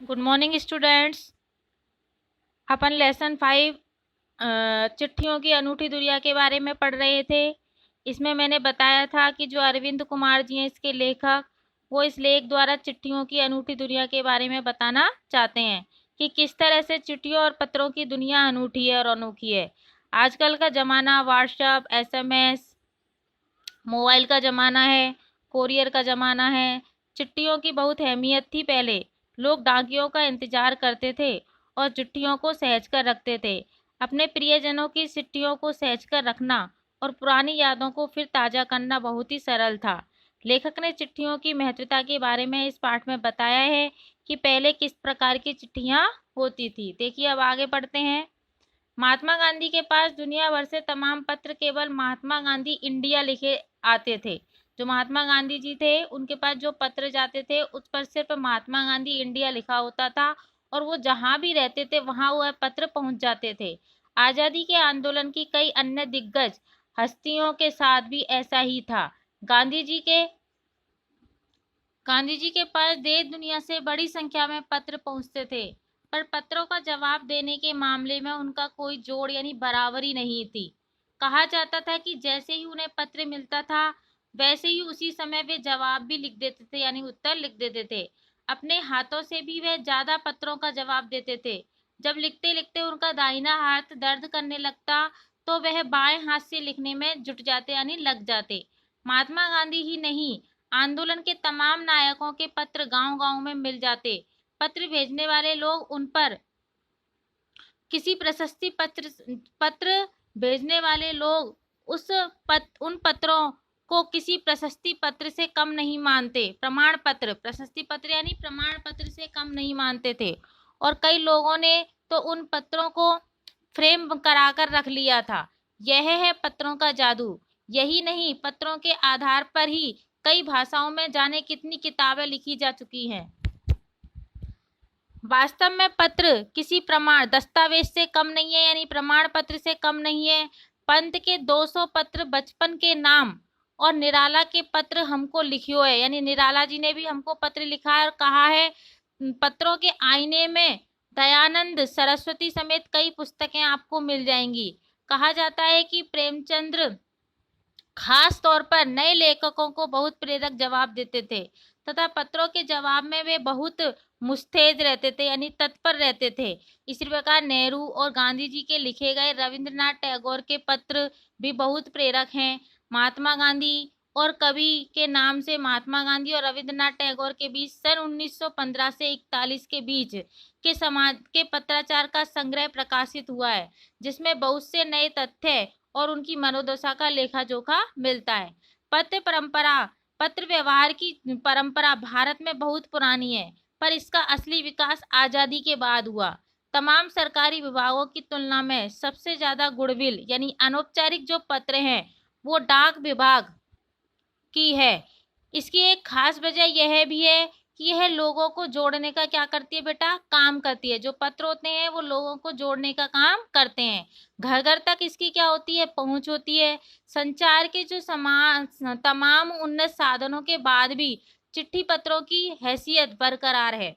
Good morning students. अपन lesson 5 चिट्ठियों की अनूठी दुनिया के बारे में पढ़ रहे थे। इसमें मैंने बताया था कि जो अरविंद कुमार जी हैं इसके लेखक, वो इस लेख द्वारा चिट्ठियों की अनूठी दुनिया के बारे में बताना चाहते हैं कि किस तरह से चिट्ठियों और पत्रों की दुनिया अनूठी है और अनोखी है। आजकल का ज़माना व्हाट्सएप, एसएमएस, मोबाइल का ज़माना है, कोरियर का ज़माना है। चिट्ठियों की बहुत अहमियत थी। पहले लोग डाकियों का इंतज़ार करते थे और चिट्ठियों को सहेज कर रखते थे। अपने प्रियजनों की चिट्ठियों को सहेज कर रखना और पुरानी यादों को फिर ताज़ा करना बहुत ही सरल था। लेखक ने चिट्ठियों की महत्वता के बारे में इस पाठ में बताया है कि पहले किस प्रकार की चिट्ठियाँ होती थी। देखिए, अब आगे बढ़ते हैं। महात्मा गांधी के पास दुनिया भर से तमाम पत्र केवल महात्मा गांधी इंडिया लिखे आते थे। जो महात्मा गांधी जी थे उनके पास जो पत्र जाते थे उस पर सिर्फ महात्मा गांधी इंडिया लिखा होता था और वो जहां भी रहते थे वहां वह पत्र पहुंच जाते थे। आजादी के आंदोलन की कई अन्य दिग्गज हस्तियों के साथ भी ऐसा ही था। गांधी जी के गांधी जी के पास देश दुनिया से बड़ी संख्या में पत्र पहुंचते थे, पर पत्रों का जवाब देने के मामले में उनका कोई जोड़ यानी बराबरी नहीं थी। कहा जाता था कि जैसे ही उन्हें पत्र मिलता था वैसे ही उसी समय वे जवाब भी लिख देते थे यानी उत्तर लिख देते थे। अपने हाथों से भी वे ज्यादा पत्रों का जवाब देते थे। जब लिखते लिखते उनका दाहिना हाथ दर्द करने लगता तो वह बाएं हाथ से लिखने में जुट जाते यानी लग जाते। महात्मा गांधी ही नहीं, आंदोलन के तमाम नायकों के पत्र गांव-गांव में मिल जाते। पत्र भेजने वाले लोग उन पर किसी प्रशस्ति पत्र पत्र भेजने वाले लोग उन पत्रों को किसी प्रशस्ति पत्र से कम नहीं मानते। प्रमाण पत्र, प्रशस्ति पत्र यानी प्रमाण पत्र से कम नहीं मानते थे और कई लोगों ने तो उन पत्रों को फ्रेम कराकर रख लिया था। यह है पत्रों का जादू। यही नहीं, पत्रों के आधार पर ही कई भाषाओं में जाने कितनी किताबें लिखी जा चुकी हैं। वास्तव में पत्र किसी प्रमाण दस्तावेज से कम नहीं है यानी प्रमाण पत्र से कम नहीं है। पंत के 200 पत्र बचपन के नाम और निराला के पत्र हमको लिखियो है यानी निराला जी ने भी हमको पत्र लिखा है और कहा है। पत्रों के आईने में दयानंद सरस्वती समेत कई पुस्तकें आपको मिल जाएंगी। कहा जाता है कि प्रेमचंद्र खास तौर पर नए लेखकों को बहुत प्रेरक जवाब देते थे तथा पत्रों के जवाब में वे बहुत मुस्तैद रहते थे यानी तत्पर रहते थे। इसी प्रकार नेहरू और गांधी जी के लिखे गए रविंद्रनाथ टैगोर के पत्र भी बहुत प्रेरक हैं। महात्मा गांधी और कवि के नाम से महात्मा गांधी और रविंद्रनाथ टैगोर के बीच सन 1915 से 41 के बीच के समाज के पत्राचार का संग्रह प्रकाशित हुआ है, जिसमें बहुत से नए तथ्य और उनकी मनोदशा का लेखा जोखा मिलता है। पत्र व्यवहार की परंपरा भारत में बहुत पुरानी है, पर इसका असली विकास आजादी के बाद हुआ। तमाम सरकारी विभागों की तुलना में सबसे ज्यादा गुडविल यानी अनौपचारिक जो पत्र हैं वो डाक विभाग की है। इसकी एक खास वजह यह भी है कि यह लोगों को जोड़ने का क्या करती है बेटा, काम करती है। जो पत्र होते हैं वो लोगों को जोड़ने का काम करते हैं। घर घर तक इसकी क्या होती है, पहुंच होती है। संचार के जो तमाम उन्नत साधनों के बाद भी चिट्ठी पत्रों की हैसियत बरकरार है।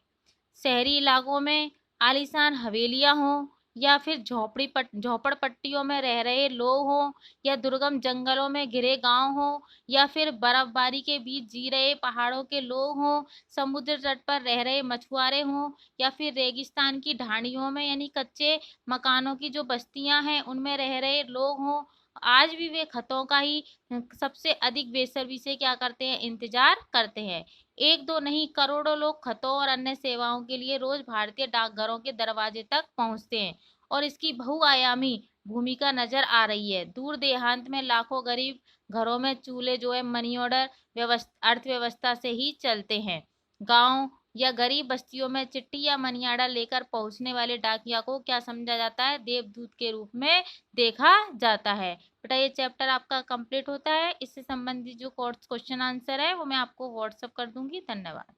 शहरी इलाकों में आलीशान हवेलियां हों या फिर झोपड़पट्टियों में रह रहे लोग हों या दुर्गम जंगलों में घिरे गांव हों या फिर बर्फबारी के बीच जी रहे पहाड़ों के लोग हों, समुद्र तट पर रह रहे मछुआरे हों या फिर रेगिस्तान की ढाणियों में यानी कच्चे मकानों की जो बस्तियां हैं उनमें रह रहे लोग हों, आज भी वे खतों का ही सबसे अधिक बेसब्री से क्या करते हैं, इंतजार करते हैं। एक दो नहीं, करोड़ों लोग खतों और अन्य सेवाओं के लिए रोज भारतीय डाकघरों के दरवाजे तक पहुंचते हैं और इसकी बहुआयामी भूमिका नजर आ रही है। दूर देहांत में लाखों गरीब घरों में चूल्हे जो है मनी ऑर्डर अर्थव्यवस्था से ही चलते हैं। गांव या गरीब बस्तियों में चिट्ठी या मनी ऑर्डर लेकर पहुंचने वाले डाकिया को क्या समझा जाता है, देवदूत के रूप में देखा जाता है। बेटा ये चैप्टर आपका कंप्लीट होता है। इससे संबंधित जो क्वेश्चन आंसर है वो मैं आपको व्हाट्सअप कर दूंगी। धन्यवाद।